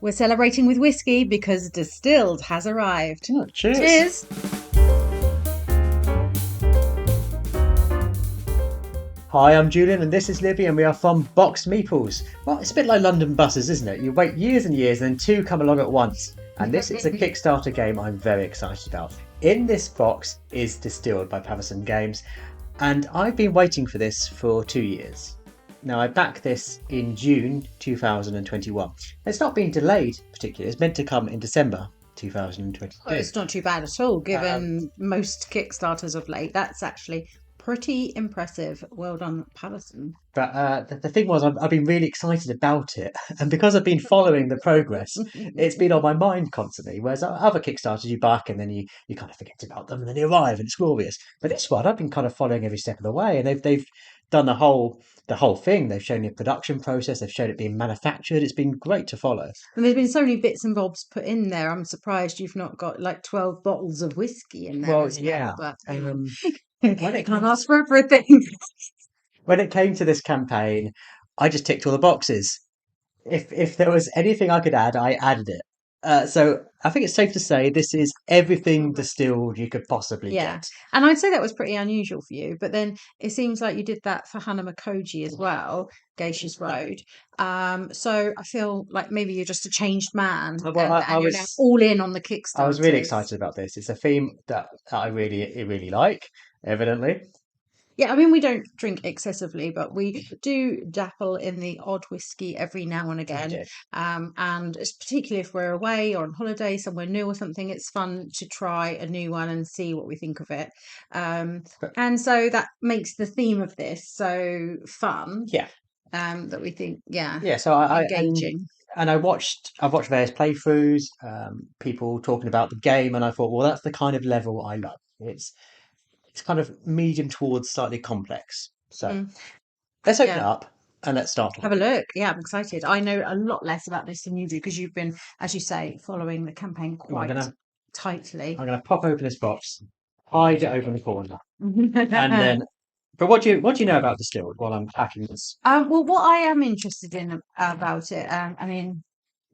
We're celebrating with whiskey because Distilled has arrived. Oh, cheers. Cheers. Hi, I'm Julian and this is Libby and we are from BoxedMeeples. Well, it's a bit like London buses, isn't it? You wait years and years and then two come along at once. And this is a Kickstarter game I'm very excited about. In this box is Distilled by Patterson Games, and I've been waiting for this for 2 years. Now, I backed this in June 2021. It's not been delayed particularly, it's meant to come in December 2022. Well, it's not too bad at all, given most Kickstarters of late. That's actually pretty impressive. Well done, Patterson. But the thing was, I've been really excited about it, and because I've been following the progress, it's been on my mind constantly. Whereas other Kickstarters, you back and then you kind of forget about them, and then they arrive and it's glorious. But this one, I've been kind of following every step of the way, and they've done the whole thing. They've shown the production process. They've shown it being manufactured. It's been great to follow. And there's been so many bits and bobs put in there. I'm surprised you've not got like 12 bottles of whiskey in there. Well, as yeah. But When it can't ask for everything. When it came to this campaign, I just ticked all the boxes. If there was anything I could add, I added it. So I think it's safe to say this is everything distilled you could possibly get. And I'd say that was pretty unusual for you. But then it seems like you did that for Hannah Makoji as well, Geisha's Road. So I feel like maybe you're just a changed man. Well, you're now all in on the Kickstarter. I was really excited about this. It's a theme that I really like, evidently. Yeah, I mean, we don't drink excessively, but we do dabble in the odd whiskey every now and again. And it's particularly if we're away or on holiday somewhere new or something, it's fun to try a new one and see what we think of it. And so that makes the theme of this so fun. Yeah. That we think, yeah. So engaging. And I've watched various playthroughs, people talking about the game, and I thought, well, that's the kind of level I love. It's kind of medium towards slightly complex. So let's open it up and let's start. Have a look. Yeah, I'm excited. I know a lot less about this than you do because you've been, as you say, following the campaign quite tightly. I'm going to pop open this box, hide it over in the corner, and then. But what do you know about Distilled while I'm packing this? Well, what I am interested in about it, I mean,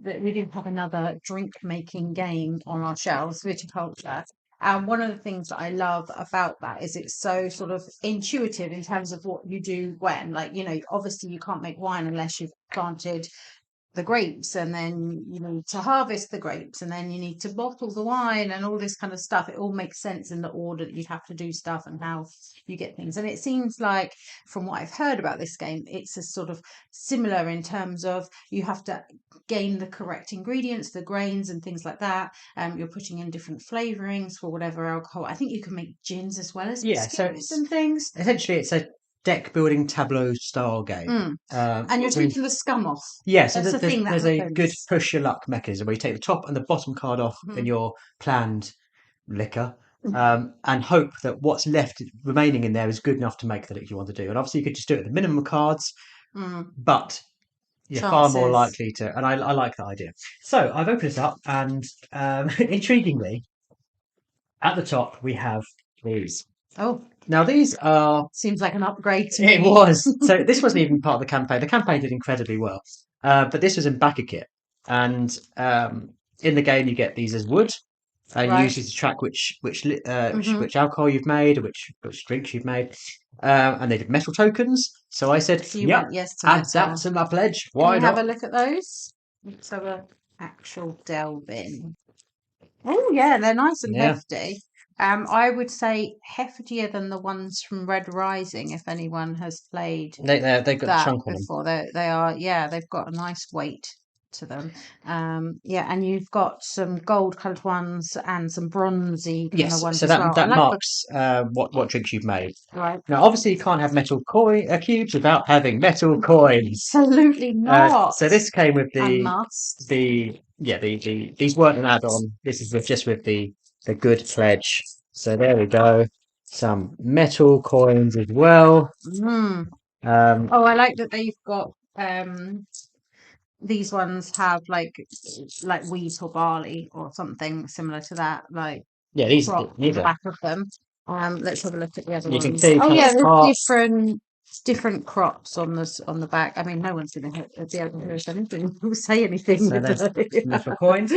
we do have another drink making game on our shelves, Viticulture. And one of the things that I love about that is it's so sort of intuitive in terms of what you do when, like, obviously you can't make wine unless you've planted the grapes, and then you need to harvest the grapes, and then you need to bottle the wine and all this kind of stuff. It all makes sense in the order that you'd have to do stuff and how you get things. And it seems like, from what I've heard about this game, it's a sort of similar in terms of you have to gain the correct ingredients, the grains and things like that. You're putting in different flavorings for whatever alcohol. I think you can make gins as well as spirits and things. Essentially, it's a deck building tableau style game. And you're taking the scum off. Yeah, so there's a good push your luck mechanism where you take the top and the bottom card off in your planned liquor, and hope that what's left remaining in there is good enough to make the liquor you want to do. And obviously you could just do it at the minimum cards, but you're far more likely to, and I like that idea. So I've opened it up, and intriguingly, at the top we have these. Oh, now these are... Seems like an upgrade to me. It was. So this wasn't even part of the campaign. The campaign did incredibly well. But this was in backer kit. And in the game you get these as wood. And you use these to track which alcohol you've made, or which drinks you've made. And they did metal tokens. So I said, add that to my pledge. Why not? Have a look at those. Let's have an actual delve in. Oh, yeah, they're nice and hefty. I would say heftier than the ones from Red Rising, if anyone has played. They've got a chunk on before. They are, they've got a nice weight to them. And you've got some gold-coloured ones and some bronzy ones. So that marks what drinks you've made. Right. Now, obviously, you can't have metal cubes without having metal coins. Absolutely not. So this came with these weren't an add-on. This is just with the good pledge. So there we go. Some metal coins as well. I like that they've got these ones have like wheat or barley or something similar to that. These on the back of them. Let's have a look at the other ones. You can see there's different different crops on the back. I mean, no one's going to be able to hear us anything. We'll say anything. So there's some little coins.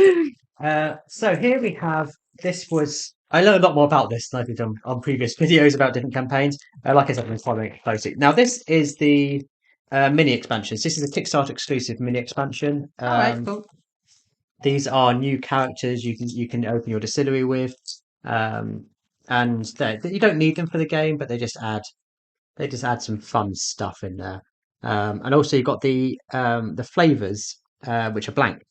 So here we have. This was. I learned a lot more about this than I've done on previous videos about different campaigns. Like I said, I've been following it closely. Now this is the mini expansions. This is a Kickstarter exclusive mini expansion. All right, cool. These are new characters you can open your distillery with, and you don't need them for the game, but they just add some fun stuff in there. And also you've got the flavors which are blank.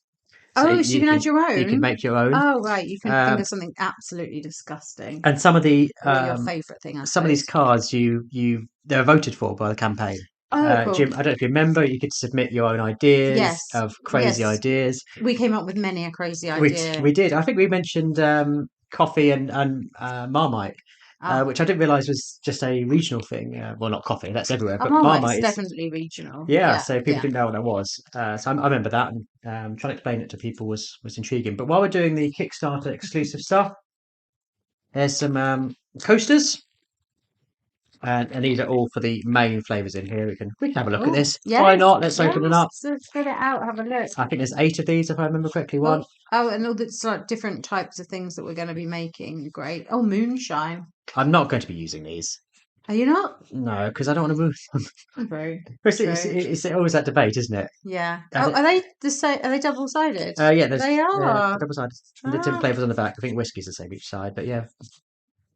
So you can add your own. You can make your own. Oh right, you can think of something absolutely disgusting. And some of the your favourite thing. Some of these cards they're voted for by the campaign. Cool. Jim, I don't know if you remember, you could submit your own ideas of crazy ideas. We came up with many a crazy idea. We did. I think we mentioned coffee and Marmite. Which I didn't realise was just a regional thing. Well, not coffee, that's everywhere. But Marmite is definitely regional. Yeah, so people didn't know what that was. So I remember that, and trying to explain it to people was intriguing. But while we're doing the Kickstarter exclusive stuff, there's some coasters. And these are all for the main flavours in here. We can have a look at this. Yes, why not? Let's open it up. Let's get it out, have a look. I think there's 8 of these, if I remember correctly. And all the like different types of things that we're going to be making. Great. Oh, moonshine. I'm not going to be using these. Are you not? No, because I don't want to move them. Very. It's always that debate, isn't it? Yeah. Are they the same? Are they double sided? Yeah, they are double sided. The different flavours on the back. I think whiskey's the same each side, but yeah.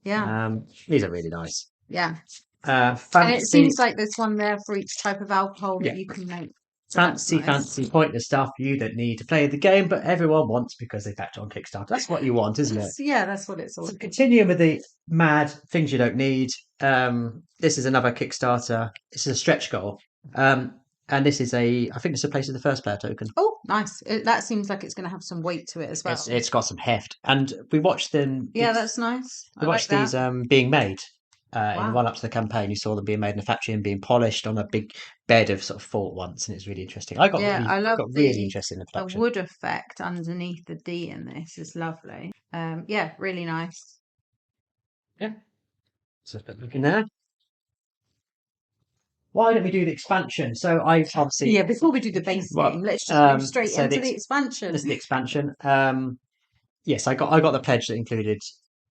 Yeah. These are really nice. Yeah. Fancy, and it seems like there's one there for each type of alcohol that you can make. So fancy, pointless stuff you don't need to play the game, but everyone wants because they backed on Kickstarter. That's what you want, isn't it? Yeah, that's what it's all. So continuing with the mad things you don't need. This is another Kickstarter. This is a stretch goal. And this is I think it's a place of the first player token. Oh, nice. That seems like it's going to have some weight to it as well. It's got some heft. And we watched them. Yeah, that's nice. We watched these being made. In run up to the campaign, you saw them being made in a factory and being polished on a big bed of sort of thought once, and it's really interesting. I got really interested in the production. The wood effect underneath the D in this is lovely. Yeah, really nice. Yeah. So look in there. Why don't we do the expansion? So I obviously before we do the base game, let's just go straight into the expansion. This is the expansion. Yes, I got the pledge that included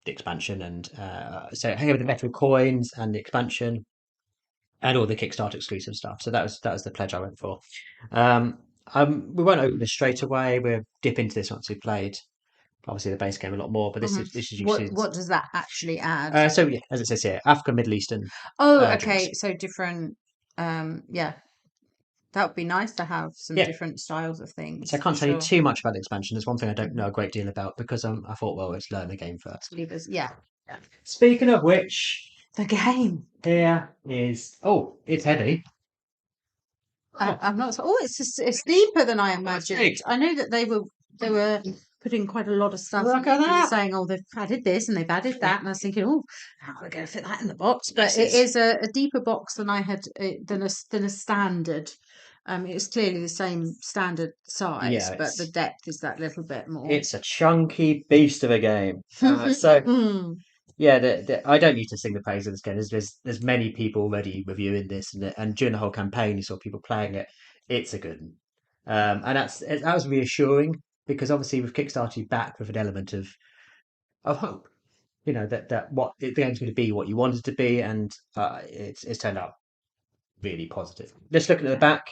the expansion, and so hang over the metal coins and the expansion and all the Kickstarter exclusive stuff. So that was the pledge I went for. We won't open this straight away. We'll dip into this once we've played obviously the base game a lot more, but this is usually what does that actually add? So yeah, as it says here, African, Middle Eastern. Okay, drinks. So different. That would be nice to have some different styles of things. So I can't tell you too much about the expansion. There's one thing I don't know a great deal about because I thought, well, let's learn the game first. Yeah. Speaking of which, the game here is. Oh, it's heavy. I'm not. Oh, it's deeper than I imagined. I know that they were putting quite a lot of stuff. Look at that. Saying, oh, they've added this and they've added that, and I was thinking, oh, how are we going to fit that in the box? But it is a deeper box than I had than a standard. It's clearly the same standard size, but the depth is that little bit more. It's a chunky beast of a game. Yeah, I don't need to sing the praise of this game. There's many people already reviewing this, and during the whole campaign, you saw people playing it. It's a good one, and that was reassuring because obviously with Kickstarter, you back with an element of hope. You know that what the game's going to be, what you want it to be, and it's turned out really positive. Let's look at the back.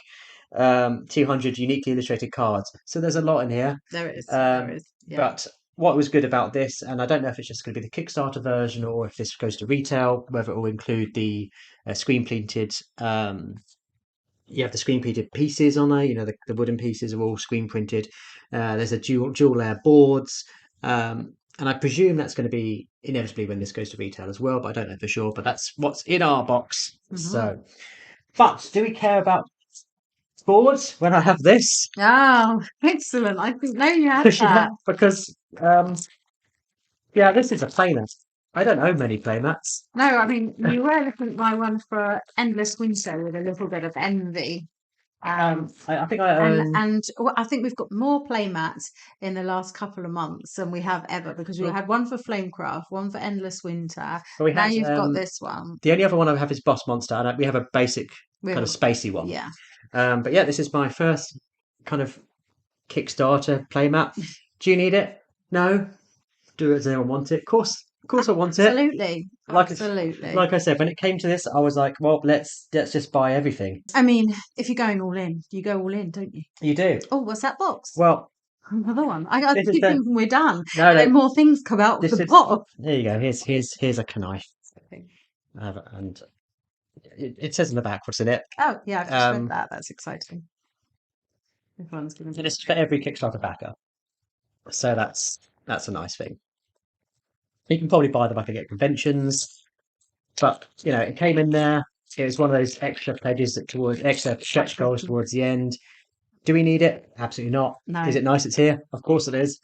200 uniquely illustrated cards. So there's a lot in here. There is. Yeah. But what was good about this, and I don't know if it's just going to be the Kickstarter version or if this goes to retail, whether it will include the screen printed. You have the screen printed pieces on there. You know the wooden pieces are all screen printed. There's a dual layer boards. And I presume that's going to be inevitably when this goes to retail as well, but I don't know for sure. But that's what's in our box. Mm-hmm. So, but do we care about boards when I have this? Oh, excellent! I think no, you have that because this is a playmat. I don't own many playmats. No, I mean you were looking at my one for Endless Winter with a little bit of envy. I think I own. And I think we've got more play mats in the last couple of months than we have ever, because we had one for Flamecraft, one for Endless Winter. But Now you've got this one. The only other one I have is Boss Monster, and we have a basic kind of spacey one. Yeah. But yeah, this is my first kind of Kickstarter playmat. Do you need it? No. Does anyone want it? Of course I want it. Absolutely. Absolutely. Like I said, when it came to this, I was like, well, let's just buy everything. I mean, if you're going all in, you go all in, don't you? You do. Oh, what's that box? Well, another one. I keep thinking we're done. No, and more things come out of the box. There you go. Here's a knife. And it says in the back what's in it. Oh yeah, I've just read that. That's exciting. Everyone's going to. It's for every Kickstarter backer, so that's a nice thing. You can probably buy them up at conventions, but it came in there. It was one of those extra pledges extra stretch goals towards the end. Do we need it? Absolutely not. No. Is it nice it's here? Of course it is.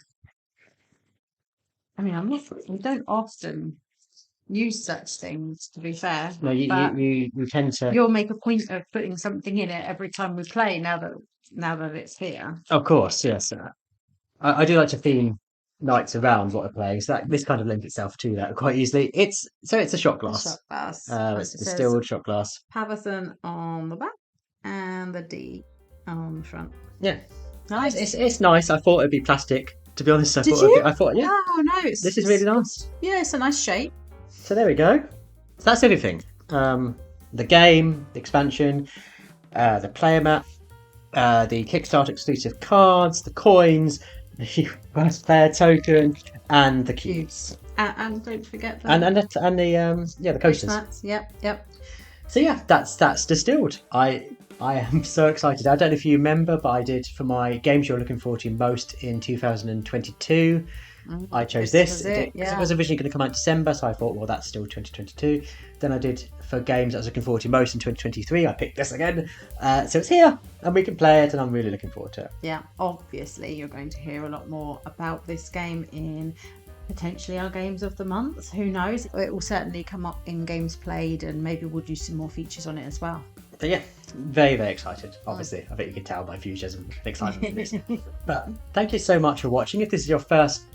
I mean, we don't often use such things, to be fair. No, you tend to. You'll make a point of putting something in it every time we play. Now that it's here. Of course, yes. I do like to theme nights around what we're playing, so this kind of lends itself to that quite easily. It's a shot glass. Shot glass. It's distilled shot glass. Pavothan on the back and the D on the front. Yeah, nice. It's nice. I thought it'd be plastic. To be honest, I thought yeah. Oh no, this is really nice. Yeah, it's a nice shape. So there we go. So that's everything. The game, the expansion, the player mat, the Kickstarter exclusive cards, the coins, the first player token, and the cubes. And don't forget the the coasters. Mats. Yep. So yeah, that's Distilled. I am so excited. I don't know if you remember, but I did for my games you're looking forward to most in 2022. I chose this. It was originally going to come out in December, so I thought, well, that's still 2022. Then I did for games I was looking forward to most in 2023. I picked this again. So it's here, and we can play it, and I'm really looking forward to it. Yeah, obviously you're going to hear a lot more about this game in potentially our games of the month. Who knows? It will certainly come up in games played, and maybe we'll do some more features on it as well. So yeah, very, very excited. Obviously, I bet you can tell my enthusiasm and excitement for this. But thank you so much for watching. If this is your first,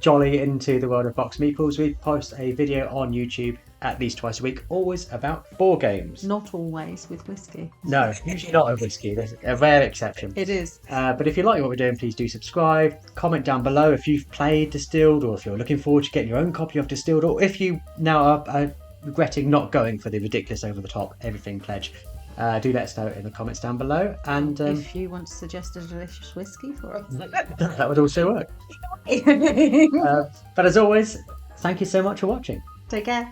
jolly into the world of BoxedMeeples, we post a video on YouTube at least twice a week, always about board games. Not always with whiskey. No, usually not with whiskey. There's a rare exception. It is. But if you like what we're doing, please do subscribe. Comment down below if you've played Distilled, or if you're looking forward to getting your own copy of Distilled, or if you now are regretting not going for the ridiculous over-the-top everything pledge. Do let us know in the comments down below. And if you want to suggest a delicious whiskey for us, that would also work. But as always, thank you so much for watching. Take care.